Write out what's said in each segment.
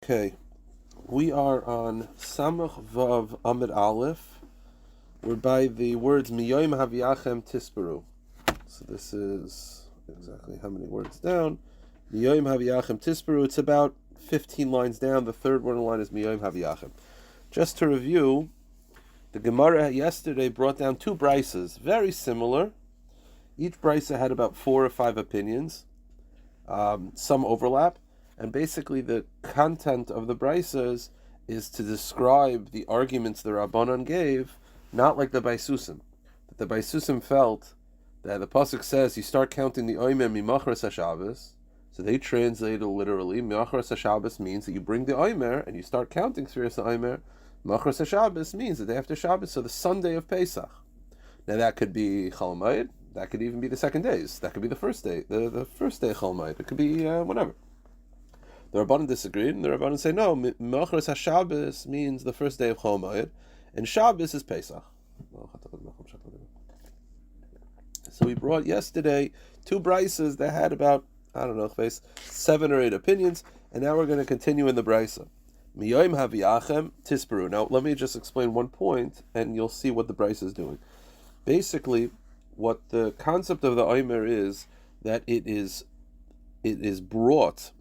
Okay, we are on Samach Vav Amid Aleph. We're by the words Miyoim Haviachem Tisperu. So this is exactly how many words down. Miyoim Haviachem Tisperu. It's about 15 lines down. The third word in the line is Miyoim Haviachem. Just to review, the Gemara yesterday brought down two brises, very similar. Each brisa had about 4 or 5 opinions, some overlap. And basically the content of the brisas is to describe the arguments the Rabbanan gave, not like the Baisusim. The Baisusim felt that the pasuk says you start counting the Omer Mimachras HaShabbos, so they translated literally. Mimachras HaShabbos means that you bring the Omer and you start counting Sfiras Omer. Mimachras HaShabbos means the day after Shabbos, so the Sunday of Pesach. Now that could be Chol Hamoed, that could even be the second days, that could be the first day, the first day of Chol Hamoed, it could be whatever. The Rabbanan disagreed, and the Rabbanan say, no, Menachos HaShabbos means the first day of Chol Hamoed, and Shabbos is Pesach. So we brought yesterday two brises that had about, 7 or 8 opinions, and now we're going to continue in the brisa. Miyoim Haviachem Tisperu. Now, let me just explain one point, and you'll see what the brisa is doing. Basically, what the concept of the Omer is, that it is brought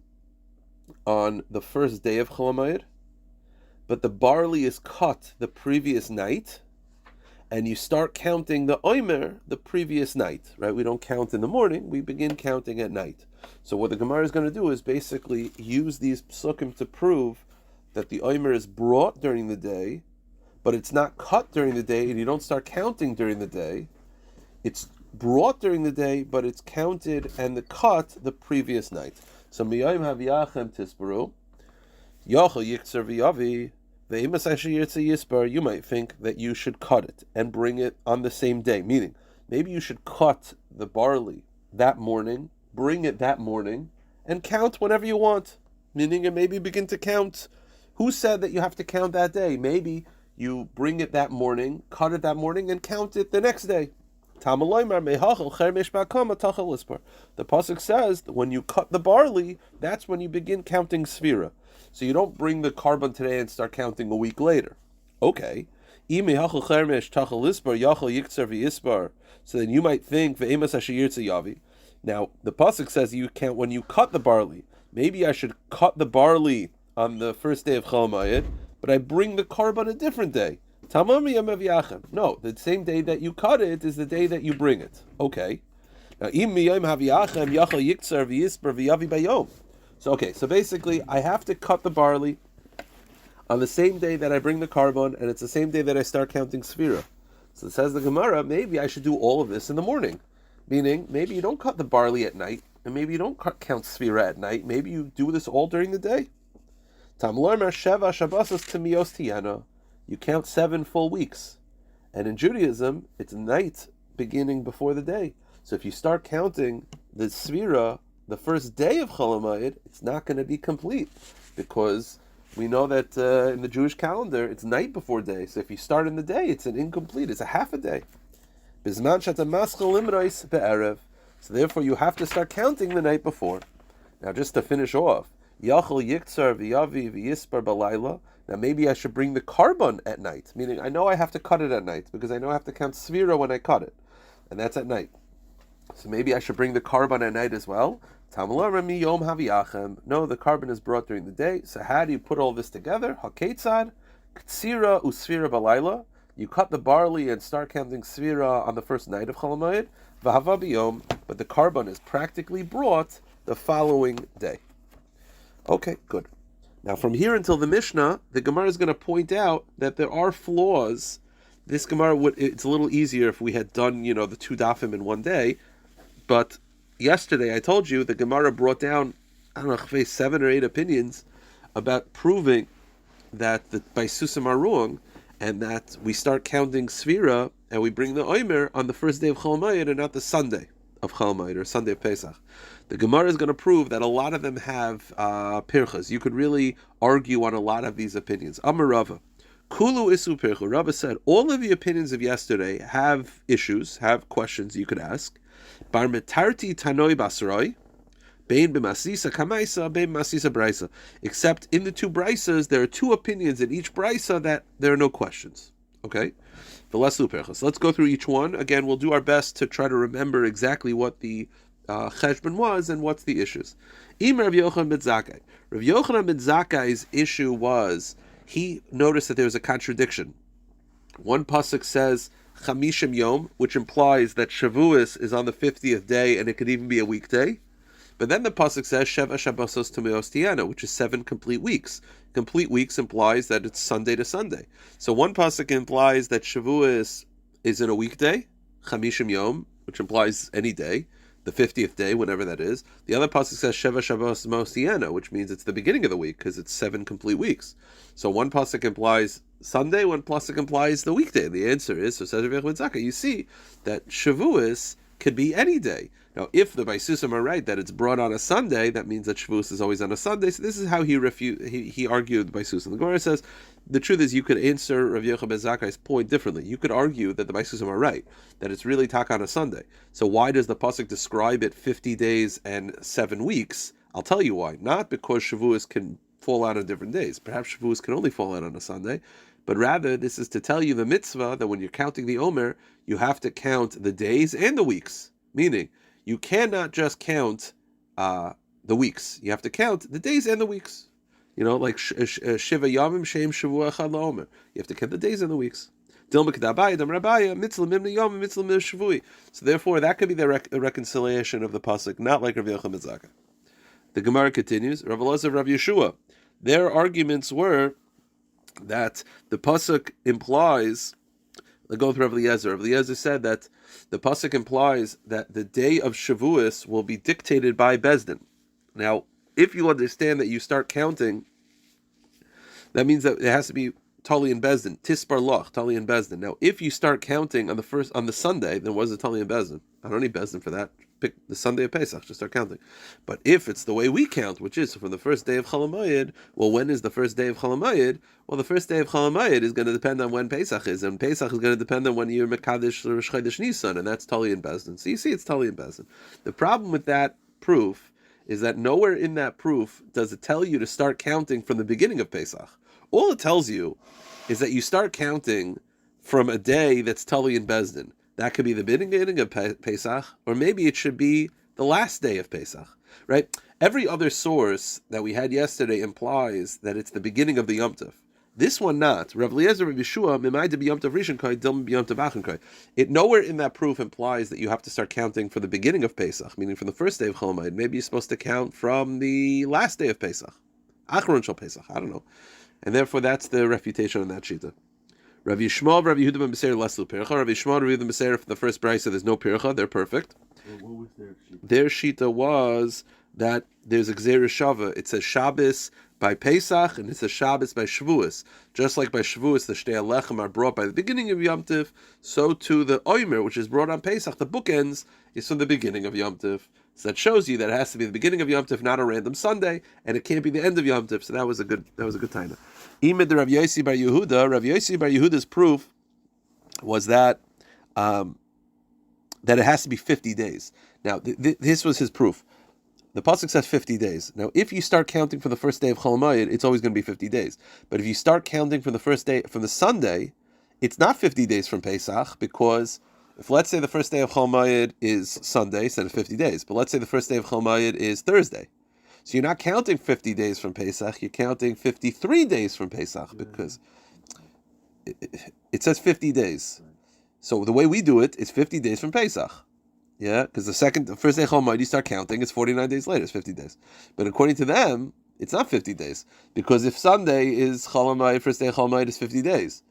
on the first day of Chol Hamoed, but the barley is cut the previous night, and you start counting the Omer the previous night, right? We don't count in the morning, we begin counting at night. So what the Gemara is going to do is basically use these psukim to prove that the Omer is brought during the day, but it's not cut during the day, and you don't start counting during the day. It's brought during the day, but it's counted and the cut the previous night. So Miyoim Haviachem Tisperu, Yachal Yiktzer V'Yavi, Ve'emas Asher Yirtze Yisbar. You might think that you should cut it and bring it on the same day. Meaning, maybe you should cut the barley that morning, bring it that morning, and count whenever you want. Meaning, and maybe begin to count. Who said that you have to count that day? Maybe you bring it that morning, cut it that morning, and count it the next day. The pasuk says that when you cut the barley, that's when you begin counting sfira. So you don't bring the carbon today and start counting a week later. Okay. So then you might think, now the pasuk says you count when you cut the barley. Maybe I should cut the barley on the first day of Chol Hamoed, but I bring the carbon a different day. No, the same day that you cut it is the day that you bring it. Okay. Now, so basically, I have to cut the barley on the same day that I bring the carbon, and it's the same day that I start counting sfira. So it says the Gemara, maybe I should do all of this in the morning. Meaning, maybe you don't cut the barley at night, and maybe you don't count sfira at night. Maybe you do this all during the day. You count 7 full weeks. And in Judaism, it's night beginning before the day. So if you start counting the Sfira, the first day of Chol Hamoed, it's not going to be complete. Because we know that in the Jewish calendar, it's night before day. So if you start in the day, it's an incomplete, it's a half a day. So therefore you have to start counting the night before. Now just to finish off, Yachal Yiktzer V'Yavi V'Yispar Balayla. Now maybe I should bring the carbon at night, meaning I know I have to cut it at night because I know I have to count sfira when I cut it, and that's at night. So maybe I should bring the carbon at night as well. No, the carbon is brought during the day. So how do you put all this together? Haketzad, Ktsira Usfira Balayla. You cut the barley and start counting sfira on the first night of Chol Hamoed. V'hava biyom, but the carbon is practically brought the following day. Okay, good. Now, from here until the Mishnah, the Gemara is going to point out that there are flaws. This Gemara it's a little easier if we had done, the 2 dafim in one day. But yesterday, I told you, the Gemara brought down, 7 or 8 opinions about proving that the Baisusim are wrong, and that we start counting Sfira, and we bring the Omer on the first day of Chol Hamoed, and not the Sunday of Chol Hamoed, or Sunday of Pesach. The Gemara is going to prove that a lot of them have pirchas. You could really argue on a lot of these opinions. Amar Rava, Kulu isu pirchu. Rava said, all of the opinions of yesterday have issues, have questions you could ask. Bar metarti tanoi basroi, Bein b'masisa kamaisa, bein b'masisa brisa. Except in the two brisas, there are two opinions in each brisa that there are no questions. Okay? So let's go through each one. Again, we'll do our best to try to remember exactly what the cheshbon was and what's the issues. Rav Yochanan ben Zakkai's issue was he noticed that there was a contradiction. One pasuk says Chamishim Yom, which implies that Shavuos is on the 50th day and it could even be a weekday. But then the pasuk says Sheva Shabbosos Tumeos Tiana, which is 7 complete weeks. Complete weeks implies that it's Sunday to Sunday. So one pasuk implies that Shavuos is in a weekday, Chamishim Yom, which implies any day, the 50th day, whenever that is. The other pasuk says Sheva Shabbos Mosiena, which means it's the beginning of the week because it's 7 complete weeks. So one pasuk implies Sunday, one pasuk implies the weekday. The answer is, so says Rabbi Zakutinsky, you see that Shavuos could be any day. Now, if the Baisusim are right that it's brought on a Sunday, that means that Shavuos is always on a Sunday. So this is how he argued Baisusim. The Gemara says the truth is you could answer Rav Yochanan ben Zakkai's point differently. You could argue that the Baisusim are right, that it's really tak on a Sunday. So why does the pasuk describe it 50 days and 7 weeks? I'll tell you why. Not because Shavuos can fall out on different days. Perhaps Shavuos can only fall out on a Sunday. But rather, this is to tell you the mitzvah that when you're counting the Omer, you have to count the days and the weeks. Meaning, you cannot just count the weeks. You have to count the days and the weeks. You know, like Shiva Yamim Shem Shavua Echad LaOmer. You have to count the days and the weeks. So therefore, that could be the reconciliation of the pasuk, not like Rav Yochanan ben Zakkai. The Gemara continues. Rav Elazar, Rav Yeshua, their arguments were that the pasuk implies. Let's go with Rav Eliezer. Rav Eliezer said that the pasuk implies that the day of Shavuos will be dictated by Bezdin. Now, if you understand that you start counting, that means that it has to be Tali and Bezdin, Tispar Loch, Tali and Bezdin. Now, if you start counting on the Sunday, then what is the Tali and Bezdin? I don't need Bezdin for that. Pick the Sunday of Pesach, just start counting. But if it's the way we count, which is from the first day of Chalamayid, well, when is the first day of Chalamayid? Well, the first day of Chalamayid is going to depend on when Pesach is, and Pesach is going to depend on when you're Mekadesh or Rosh Chodesh Nisan, and that's Tali and Bezdin. So you see, it's Tali and Bezdin. The problem with that proof is that nowhere in that proof does it tell you to start counting from the beginning of Pesach. All it tells you is that you start counting from a day that's Tali and Bezdin. That could be the beginning of Pesach, or maybe it should be the last day of Pesach, right? Every other source that we had yesterday implies that it's the beginning of the Yom Tov. This one not. Rav Eliezer, Rav Yeshua, Mimayde b'Yom Tov Rishon Kai, Dilma b'Yom Tov Achon Kai. It nowhere in that proof implies that you have to start counting for the beginning of Pesach, meaning from the first day of Chol Hamoed. Maybe you're supposed to count from the last day of Pesach, Achron Shel Pesach. I don't know, and therefore that's the refutation on that shita. Rav Yishmael, Rav Yehuda ben Beseir Leslu Pircha. Rav Yishmael, Rav Yehuda ben Beseir for the first brisa, there's no Pircha, they're perfect. What was their shita? Their shita was that there's a Gzeira Shava. It says Shabbos by Pesach and it says Shabbos by Shavuos. Just like by Shavuos, the Shtei Alechem are brought by the beginning of Yom Tov, so too the Omer, which is brought on Pesach, the bookends, is from the beginning of Yom Tov. So that shows you that it has to be the beginning of Yom Tov, not a random Sunday, and it can't be the end of Yom Tov. So that was a good time. Imid Rav Yosi bar Yehuda, Rav Yosi bar Yehuda's proof was that that it has to be 50 days. Now, this was his proof. The pasuk says 50 days. Now, if you start counting from the first day of Chol Hamoed, it's always going to be 50 days. But if you start counting from the first day, from the Sunday, it's not 50 days from Pesach, because if let's say the first day of Chol Hamoed is Sunday instead of 50 days, but let's say the first day of Chol Hamoed is Thursday. So you're not counting 50 days from Pesach, you're counting 53 days from Pesach, because it says 50 days. So the way we do it is 50 days from Pesach. Yeah, because the first day of Chol Hamoed, you start counting, it's 49 days later, it's 50 days. But according to them, it's not 50 days. Because if Sunday is Chol Hamoed, first day of Chol Hamoed is 50 days.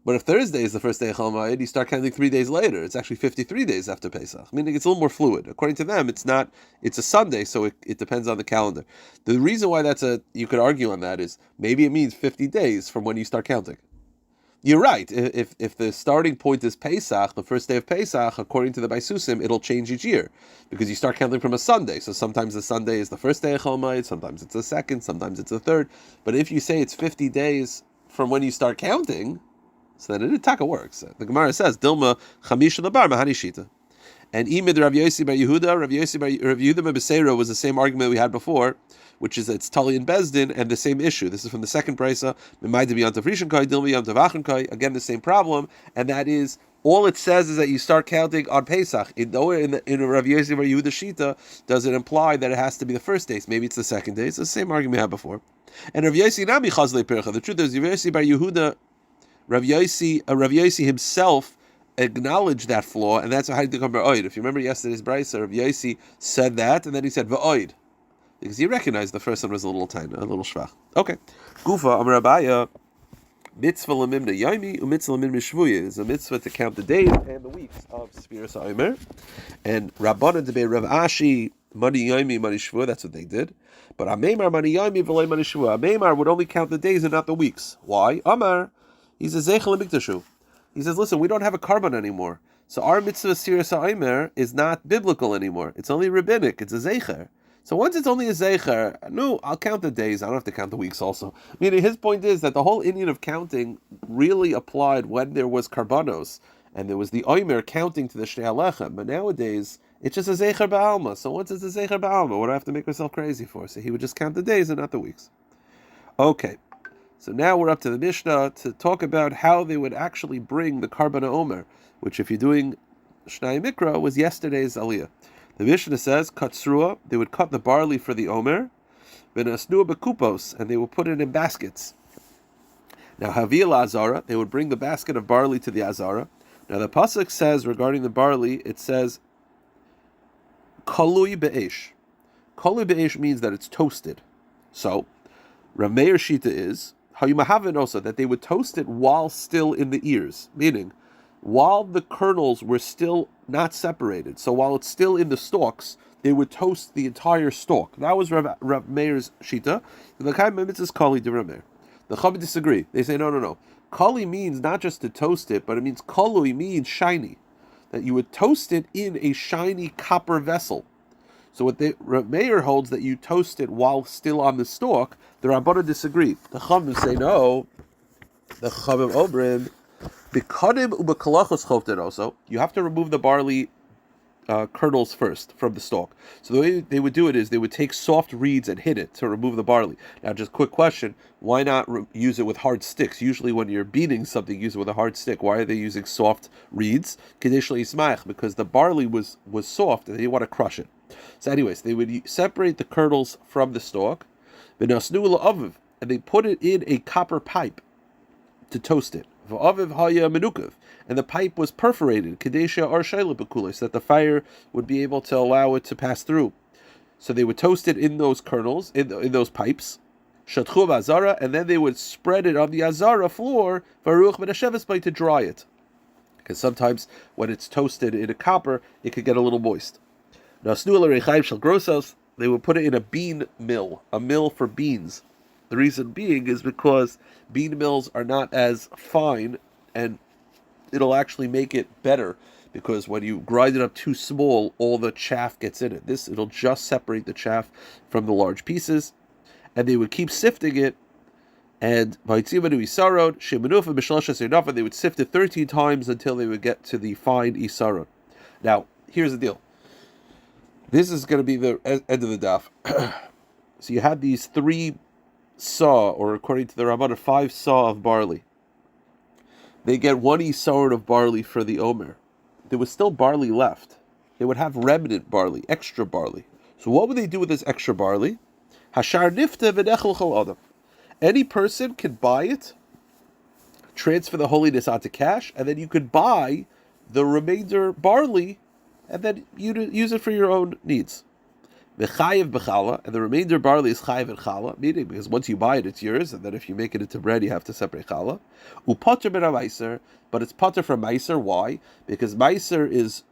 But if Thursday is the first day of Chol Hamoed, you start counting 3 days later. It's actually 53 days after Pesach, meaning it's a little more fluid. According to them, it's a Sunday, so it depends on the calendar. The reason why you could argue on that is maybe it means 50 days from when you start counting. You're right. If the starting point is Pesach, the first day of Pesach, according to the Baisusim, it'll change each year because you start counting from a Sunday. So sometimes the Sunday is the first day of Chol Hamoed, sometimes it's the second, sometimes it's the third. But if you say it's 50 days from when you start counting, so then it taka works. The Gemara says, Dilma Chamisha Labar Mahani Shita. And Imid Rav Yosi bar Yehuda, Rav Yehuda bar Beseira was the same argument we had before, which is that it's Tali and Bezdin, and the same issue. This is from the second brisa. Again, the same problem, and that is, all it says is that you start counting on Pesach. Nowhere in Rav Yosi bar Yehuda Shita does it imply that it has to be the first days. Maybe it's the second days. It's the same argument we had before. And Rav Yosi Nami Chazle Pircha. The truth is, Rav Yosi bar Yehuda, Rav Yosi himself acknowledged that flaw, and that's how he become V'oid. If you remember yesterday's brisa, Rav Yosi said that, and then he said V'oid, because he recognized the first one was a little tiny, a little shvach. Okay. Gufa Amar Rabbi, mitzvah lemimna yomi u'mitzvah lemimna shvuya. Is a mitzvah to count the days and the weeks of Spiras HaOmer. And Rabbanan debate Rav Ashi, mani yomi, mani shvuya, that's what they did. But Ameimar mani yomi v'lei mani shvuya. Ameimar would only count the days and not the weeks. Why? Amar, he says, Zeichel Mikdashu. He says, listen, we don't have a carbon anymore. So our mitzvah Spiras HaOmer is not biblical anymore. It's only rabbinic. It's a zeicher. So once it's only a zeicher, no, I'll count the days. I don't have to count the weeks also. Meaning his point is that the whole Indian of counting really applied when there was karbanos, and there was the oimer counting to the shnei alechem. But nowadays, it's just a zeicher ba'alma. So once it's a zeicher ba'alma, what do I have to make myself crazy for? So he would just count the days and not the weeks. Okay. So now we're up to the Mishnah to talk about how they would actually bring the Karban HaOmer, which if you're doing Shnai Mikra was yesterday's Aliyah. The Mishnah says, Katsrua, they would cut the barley for the Omer, V'nasnua bekupos, and they would put it in baskets. Now Havil Azara, they would bring the basket of barley to the Azara. Now the Pasuk says regarding the barley, it says, Kalui be'esh. Kalui be'esh means that it's toasted. So, Rav Meir Shita is, Hayumahavin also, that they would toast it while still in the ears, meaning while the kernels were still not separated. So while it's still in the stalks, they would toast the entire stalk. That was Rav Meir's Shita. The Chaim is Kali de Rav Meir. The Chachamim disagree. They say, no. Kali means not just to toast it, but it means Kalui means shiny. That you would toast it in a shiny copper vessel. So what Rav Meir holds that you toast it while still on the stalk. The Rabbanan disagree. The Chachamim say no. The Chachamim Obrim, B'kadim u'b'kalachos chovten also, you have to remove the barley kernels first from the stalk. So the way they would do it is they would take soft reeds and hit it to remove the barley. Now, just quick question, why not use it with hard sticks? Usually when you're beating something, use it with a hard stick. Why are they using soft reeds? Because the barley was soft and they didn't want to crush it. So anyways, they would separate the kernels from the stalk, and they put it in a copper pipe to toast it. And the pipe was perforated, so that the fire would be able to allow it to pass through. So they would toast it in those kernels, in those pipes, and then they would spread it on the azara floor to dry it. Because sometimes when it's toasted in a copper, it could get a little moist. They would put it in a bean mill, a mill for beans. The reason being is because bean mills are not as fine, and it'll actually make it better, because when you grind it up too small, all the chaff gets in it. It'll just separate the chaff from the large pieces, and they would keep sifting it, and they would sift it 13 times until they would get to the fine isarot. Now, here's the deal. This is going to be the end of the daf. So you had these 3 saw, or according to the Ramban, 5 saw of barley. They get 1 isarot of barley for the Omer. There was still barley left. They would have remnant barley, extra barley. So what would they do with this extra barley? Hashar nifta v'nechel chol adam. Any person could buy it, transfer the holiness onto cash, and then you could buy the remainder barley, and then you use it for your own needs. V'chayev b'chala, and the remainder barley is chayev and chala, meaning because once you buy it, it's yours, and then if you make it into bread, you have to separate chala. Upater ben meiser, but it's pater from meiser. Why? Because meiser is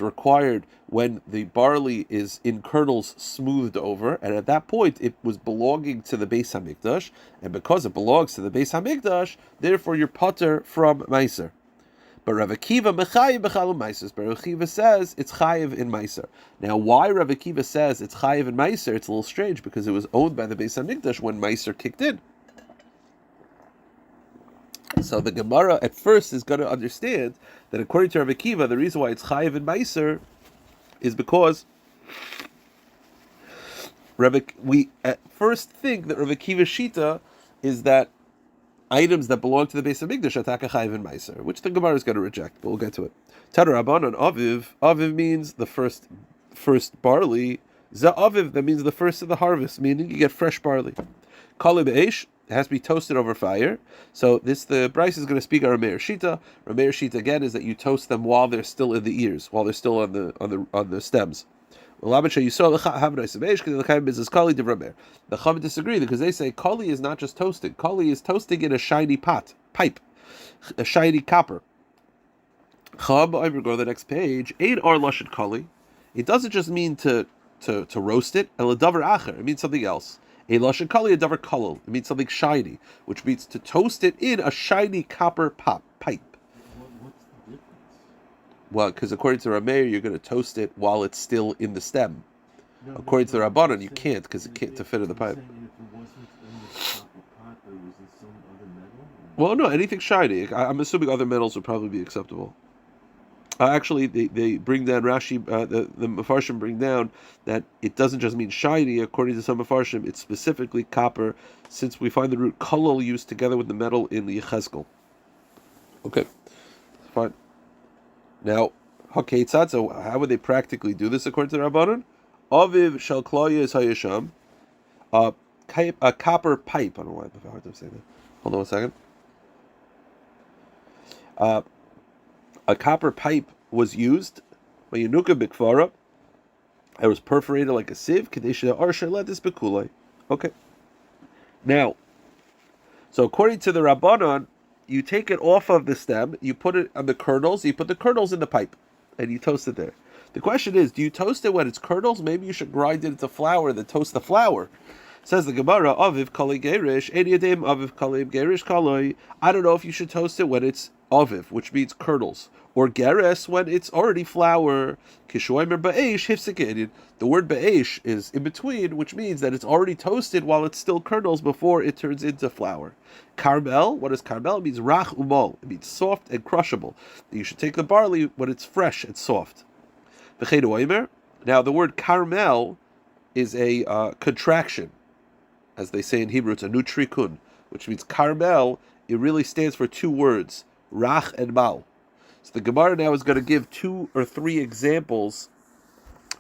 required when the barley is in kernels smoothed over, and at that point it was belonging to the Beis Hamikdash, and because it belongs to the Beis Hamikdash, therefore you're pater from meiser. But Rav Akiva mechayev b'chalu meiser. But Rav Akiva says it's chayev in meiser. Now, why Rav Akiva says it's chayev in meiser? It's a little strange because it was owned by the Beis Hamikdash when meiser kicked in. So the Gemara at first is going to understand that according to Rabbi Akiva, the reason why it's chayiv and meiser is because we at first think that Rabbi Akiva's shita is that items that belong to the base of Mikdash are taka chayiv and meiser, which the Gemara is going to reject, but we'll get to it. Tana Rabbanan aviv. Aviv means the first barley. Za aviv, that means the first of the harvest, meaning you get fresh barley. Kali be'esh, it has to be toasted over fire. So the Bryce is going to speak on Rameir Shita. Rameir Shita again is that you toast them while they're still in the ears, while they're still on the stems. The Chum disagree because they say kali is not just toasting. Kali is toasting in a shiny pipe, a shiny copper. Chum, I will go to the next page. Ein ar lashon kali. It doesn't just mean to roast it. El davar acher. It means something else. A lashon kali, a davar kolol. It means something shiny, which means to toast it in a shiny copper pipe. What's the difference? Well, because according to Rameir, you're going to toast it while it's still in the stem. According to the Rabbanan, you can't because it can't to fit in the pipe. If it wasn't in the copper pot, but it was in some other metal? Well, no, anything shiny. I'm assuming other metals would probably be acceptable. Actually, they bring down Rashi, the Mefarshim bring down that it doesn't just mean shiny. According to some Mefarshim, it's specifically copper, since we find the root kolol used together with the metal in the Yechezkel. Okay, fine. Now, hakeitzad. So, how would they practically do this according to the Rabbanan? Aviv shel kloya is hayasham. A copper pipe. I don't know why it's hard to say that. Hold on a second. A copper pipe was used by Yenuka Bikvara. It was perforated like a sieve. Kadesha Arsha let this bekulai. Okay. Now, so according to the Rabbanon, you take it off of the stem, you put it on the kernels, you put the kernels in the pipe, and you toast it there. The question is, do you toast it when it's kernels? Maybe you should grind it into flour, then toast the flour. Says the Gemara, Aviv Kali Gerish, Ediadim Aviv Kali Gerish Kaloi. I don't know if you should toast it when it's Aviv, which means kernels, or Geres when it's already flour. Kishoimer Ba'esh Hifsikadid. The word Ba'esh is in between, which means that it's already toasted while it's still kernels before it turns into flour. Carmel, what is Carmel? It means Rach Umol. It means soft and crushable. You should take the barley when it's fresh and soft. Now the word Carmel is a contraction. As they say in Hebrew, it's a nutrikun, which means Carmel. It really stands for two words, Rach and Mal. So the Gemara now is going to give 2 or 3 examples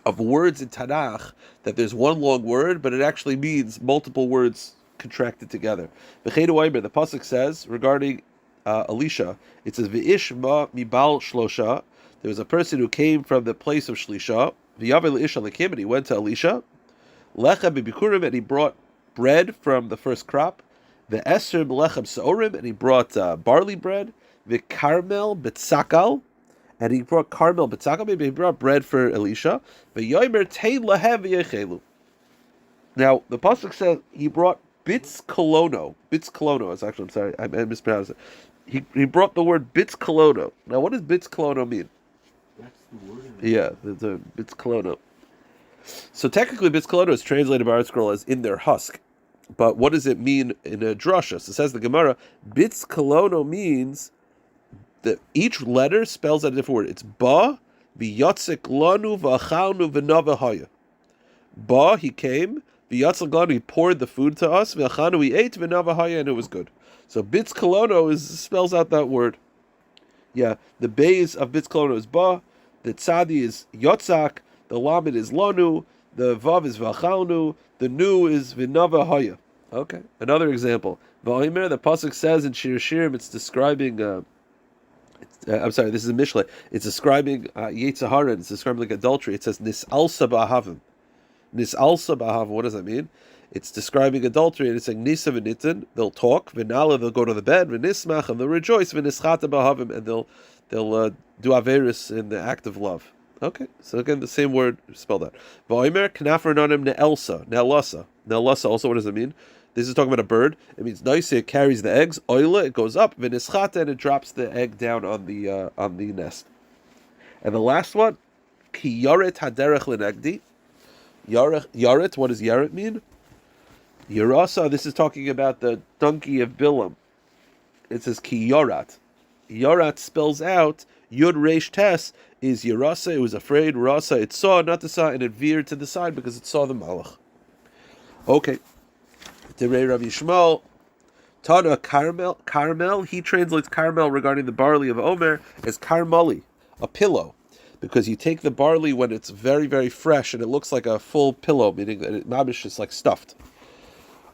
of words in Tanakh that there's one long word, but it actually means multiple words contracted together. The pasuk says regarding Elisha, it says V'ish ma mibal shlosha. There was a person who came from the place of Shlisha. V'yavel Elisha lekim, and he went to Elisha. Lechem b'bikurim, and he brought bread from the first crop. The Eser Lechem Saorim, and he brought barley bread. The Carmel Betzakal, and he brought Carmel Betzakal, maybe he brought bread for Elisha. The Yoimer Tein Lahem V'yechelu. Now, the pasuk says he brought Bitz Kolono. Bitz Kolono, it's actually, I'm sorry, I mispronounced it. He brought the word Bitz Kolono. Now, what does Bitz Kolono mean? That's the word. Yeah, the Bitz Kolono. So technically, Bitz Kolono is translated by our scroll as in their husk. But what does it mean in a drasha? So it says the Gemara, Bitz Kolono means that each letter spells out a different word. It's Ba, V'yatzik lanu v'achalnu v'navahaya. Ba, he came, V'yatzik lanu, he poured the food to us, V'achalnu, we ate, v'navahaya, and it was good. So Bitz Kolono spells out that word. Yeah, the base of Bitz Kolono is Ba, the Tzadi is Yotzak, the Lamed is Lanu, the Vav is V'achalnu, the Nu is V'navahaya. Okay, another example. V'omer, the pasuk says in Shir Shirim, it's describing I'm sorry, this is a Mishle. It's describing Yetzirah, it's describing like adultery. It says Nis'alsa ba'ahavim. Nis'alsa ba'ahavim, what does that mean? It's describing adultery, and it's saying Nisa v'nitin, they'll talk, v'nala, they'll go to the bed, v'nismach, and they'll rejoice, v'nischata ba'ahavim, and they'll do averis in the act of love. Okay, so again, the same word spelled out. V'omer k'nafar nonim ne'elsa, ne'elasa. Ne'elasa, also, what does it mean? This is talking about a bird. It means nice. It carries the eggs. Oila, it goes up. V'nischata, and it drops the egg down on the nest. And the last one, ki yaret haderech lenegdi. Yaret. What does yaret mean? Yerasa. This is talking about the donkey of Bilam. it says ki yorat. Yorat spells out Yud Reish Tes is Yerasa. It was afraid. Rasa, it saw, not the saw, and it veered to the side because it saw the Malach. Okay. Terei Rav Yishmael. Tana Carmel. He translates Carmel regarding the barley of Omer as Carmeli, a pillow, because you take the barley when it's very, very fresh and it looks like a full pillow, meaning that it mabish is like stuffed.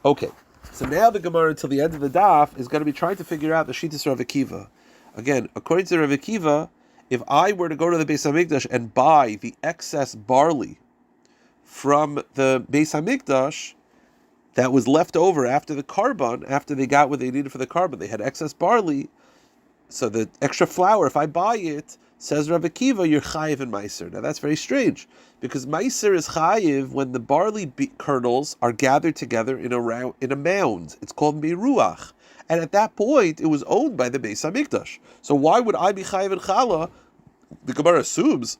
Okay, so now the Gemara until the end of the daf is going to be trying to figure out the Shittas Rav Akiva. Again, according to Rav Akiva, if I were to go to the Beis Hamikdash and buy the excess barley from the Beis Hamikdash that was left over after the carbon, after they got what they needed for the carbon, they had excess barley, so the extra flour, if I buy it, says Rabbi Akiva, you're chayiv in meiser. Now that's very strange, because meiser is chayiv when the barley kernels are gathered together in a mound. It's called meruach. And at that point, it was owned by the Beis Hamikdash. So why would I be chayiv in challah? The Gemara assumes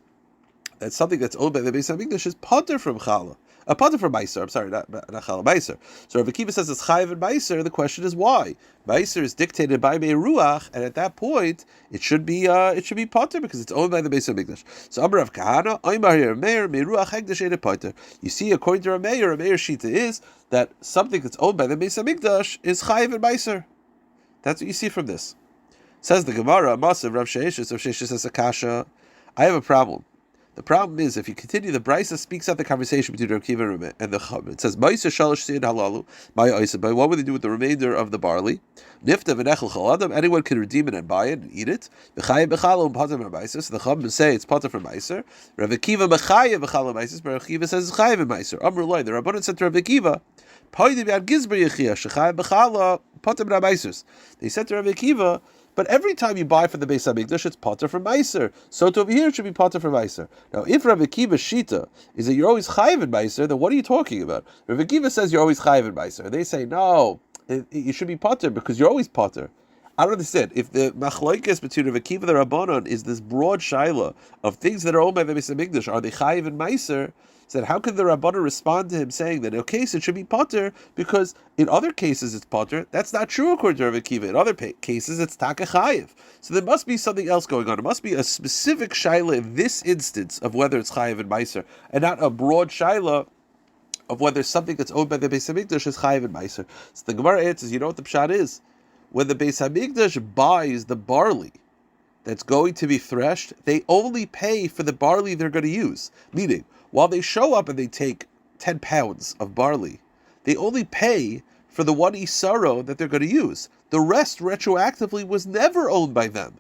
that something that's owned by the Beis Hamikdash is pater from challah. A pater from meiser. I'm sorry, not challah, meiser. So Rabbi Akiva says it's chayiv in meiser. The question is why? Meiser is dictated by meruach, and at that point it should be pater because it's owned by the Beis Hamikdash. So Amar Rav Kahana, Oimar here Meir meruach hegdash ene pater. You see, according to Meir shita is that something that's owned by the Beis Hamikdash is chayiv in meiser. That's what you see from this. Says the Gemara, Masav Rav Sheishis says Akasha. I have a problem. The problem is, if you continue, the Brisa speaks out the conversation between Rav Kiva and the Chum. It says, Ma'isa shalosh se'id halalu, ma'ya oisabay. What would they do with the remainder of the barley? Nifta v'nechel chaladam. Anyone can redeem it and buy it and eat it. B'chayim b'chalo pater from ma'isa. So the Chum say it's pater from ma'isa. Rav Kiva b'chayim b'chalo ma'isa. But Rav Kiva says it's chayim ma'isa. Amr loy. The Rabbanan said to Rav Kiva, Pa'yidim yad gizber yechia shechayim b'chalo pater from ma'isa. They said to Rav Kiva, but every time you buy from the Beis Hamikdash, it's pater from meiser. So to over here, it should be pater from meiser. Now, if Rav Akiva's shita is that you're always chayiv in meiser, then what are you talking about? Rav Akiva says you're always chayiv in meiser. They say no, you should be pater because you're always pater. I don't understand. If the machlokes between Rav Akiva and the Rabbanon is this broad shaila of things that are owned by the Beis Hamikdash, are they chayiv in meiser? Said, how can the Rabbanan respond to him saying that in a case it should be pater because in other cases it's pater? That's not true according to Rav Akiva. In other cases it's taka chayiv. So there must be something else going on. It must be a specific shaila in this instance of whether it's chayiv and meiser, and not a broad shaila of whether something that's owned by the Beis Hamikdash is chayiv and meiser. So the Gemara answers, you know what the pshat is? When the Beis Hamikdash buys the barley that's going to be threshed, they only pay for the barley they're going to use. Meaning, while they show up and they take 10 pounds of barley, they only pay for the one isaro that they're going to use. The rest retroactively was never owned by them.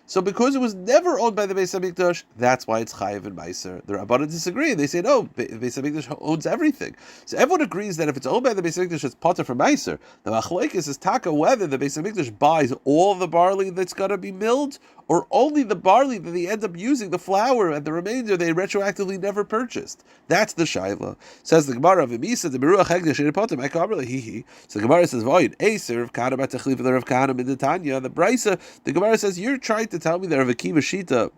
So because it was never owned by the Beis Hamikdash, that's why it's chayiv and meiser. The Rabbanan disagree. They say, no, the Beis Hamikdash owns everything. So everyone agrees that if it's owned by the Beis Hamikdash, it's pater for meiser. The machlokes is taka whether the Beis Hamikdash buys all the barley that's going to be milled, or only the barley that they end up using, the flour, and the remainder they retroactively never purchased. That's the shaila. Says the Gemara of Emisa, the Meruach Hegdash in Potem, I can't really hihi. So the Gemara says, Void, Aser, Rav Kahana bat Techliv, the Rav Kahana in the Tanya. The Brisa, the Gemara says, you're trying to tell me that Rav Akiva Shita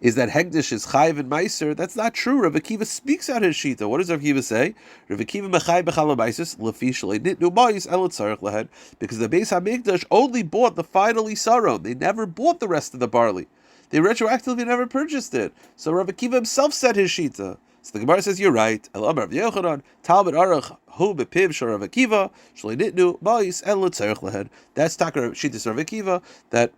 is that Hegdash is chayiv and meiser. That's not true. Rav Akiva speaks out his shita. What does Rav Akiva say? Rav Akiva mechayiv b'chala meiser lefi shalei nitnu ma'is elot tzarich lehed, because the Beis Hamikdash only bought the final isaron. They never bought the rest of the barley. They retroactively never purchased it. So Rav Akiva himself said his shita. So the Gemara says you're right. El Amar Rav Yochanan Talmud Aruch Hu bepiv shel Rav Akiva shalei nitnu ma'is elot tzarich lehed. That's Takar Shitas Rav Akiva that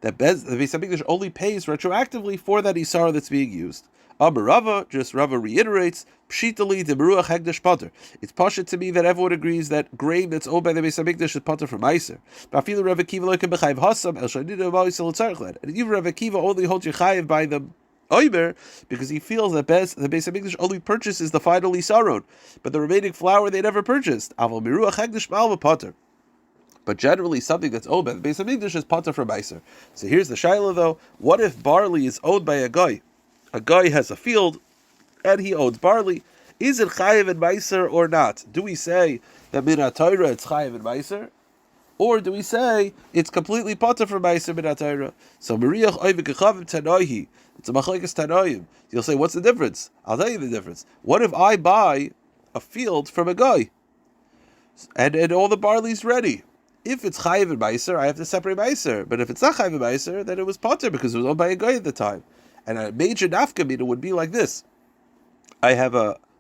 the Beis Hamikdash only pays retroactively for that isar that's being used. Amar Rava, just Rava reiterates, Pshitali de Meruach Hegdash pater. It's pasha to me that everyone agrees that grain that's owned by the Beis Hamikdash is pater from meiser. Ba'afilu Rav Akiva loikem b'chayiv hasam el shanidu ma'is el tzarich. And even Rav Akiva only holds your chayiv by the oimer because he feels that the Beis Hamikdash only purchases the final isaron, but the remaining flour they never purchased. Aval Meruach Hegdash ma'al pater. But generally, something that's owned by the Beis Hamikdash is pater from meiser. So here's the shaila though. What if barley is owned by a guy? A guy has a field, and he owns barley. Is it chayiv and meiser or not? Do we say that min ha-Torah it's chayiv and meiser? Or do we say it's completely pater from meiser min ha-Torah? So Mariach oivik echavim tanoihi. It's a machlokes tanoim. You'll say, what's the difference? I'll tell you the difference. What if I buy a field from a guy, and all the barley's ready? if it's chayiv and meiser, I have to separate meiser. But if it's not chayiv and meiser, then it was potter because it was owned by a guy at the time. And a major nafkamina would be like this: I have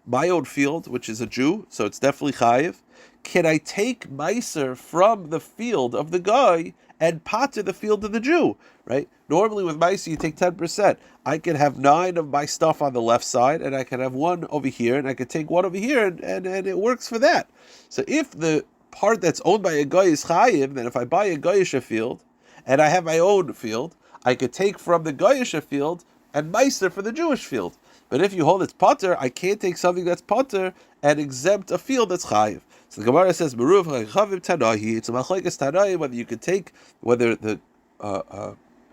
my own field, which is a Jew, so it's definitely chayiv. Can I take meiser from the field of the guy and potter the field of the Jew? Right? Normally with meiser you take 10%. I can have 9 of my stuff on the left side, and I can have 1 over here, and I can take 1 over here, and it works for that. So if the part that's owned by a guy is chayiv, then if I buy a Goyish field and I have my own field, I could take from the Goyish field and meiser for the Jewish field. But if you hold it's potter, I can't take something that's potter and exempt a field that's chayiv. So the Gemara says, "Meruv chavim tanahi." It's a machlekes tanahi whether you could take whether the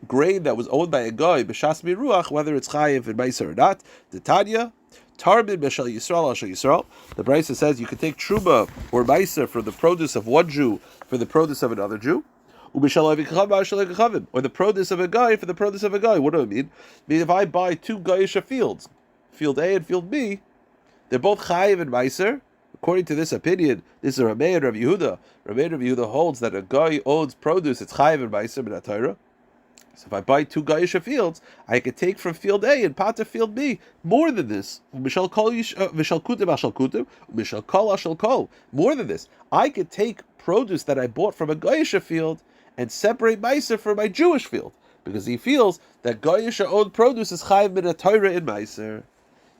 grain that was owned by a guy b'shas miruach, whether it's chayiv and meiser or not. The Tanya. Tarbin b'shal Yisrael al shal Yisrael. The Brisa says you can take truma or meiser for the produce of one Jew for the produce of another Jew, or the produce of a guy for the produce of a guy. What do I mean? I mean if I buy 2 Goyish fields, field A and field B, they're both chayiv and meiser. According to this opinion, this is a Rabbi and Rabbi Yehuda. Rabbi and Rabbi Yehuda holds that a guy owns produce, it's chayiv and meiser b'nat Torah. So if I buy 2 Goyish fields, I could take from field A and potter field B more than this. More than this. I could take produce that I bought from a Goyish field and separate meiser for my Jewish field, because he feels that Goyish owned produce is chayiv b'nat Torah in meiser.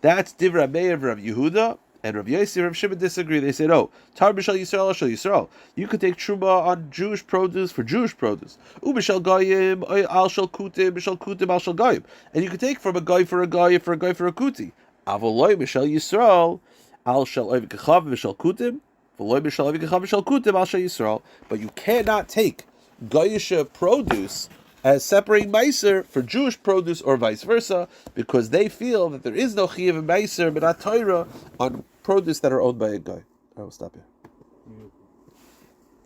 That's Divrei Meir of Rabbi Yehuda. And Rav Yossi and Rav Shimon disagree. They said, Tar b'shal Yisrael shal Yisrael. You could take truma on Jewish produce for Jewish produce. B'shal goyim al shal kutim b'shal kutim al shal goyim. And you could take from a guy for a guy for a guy for a kuti. Avoloi b'shal Yisrael al shal oiv kechav b'shal kutim. Avoloi b'shal oiv kechav b'shal kutim al shal Yisrael. But you cannot take goyish produce as separating meiser for Jewish produce or vice versa, because they feel that there is no chiyuv and meiser b'nat Torah on produce that are owned by a guy. I will stop here.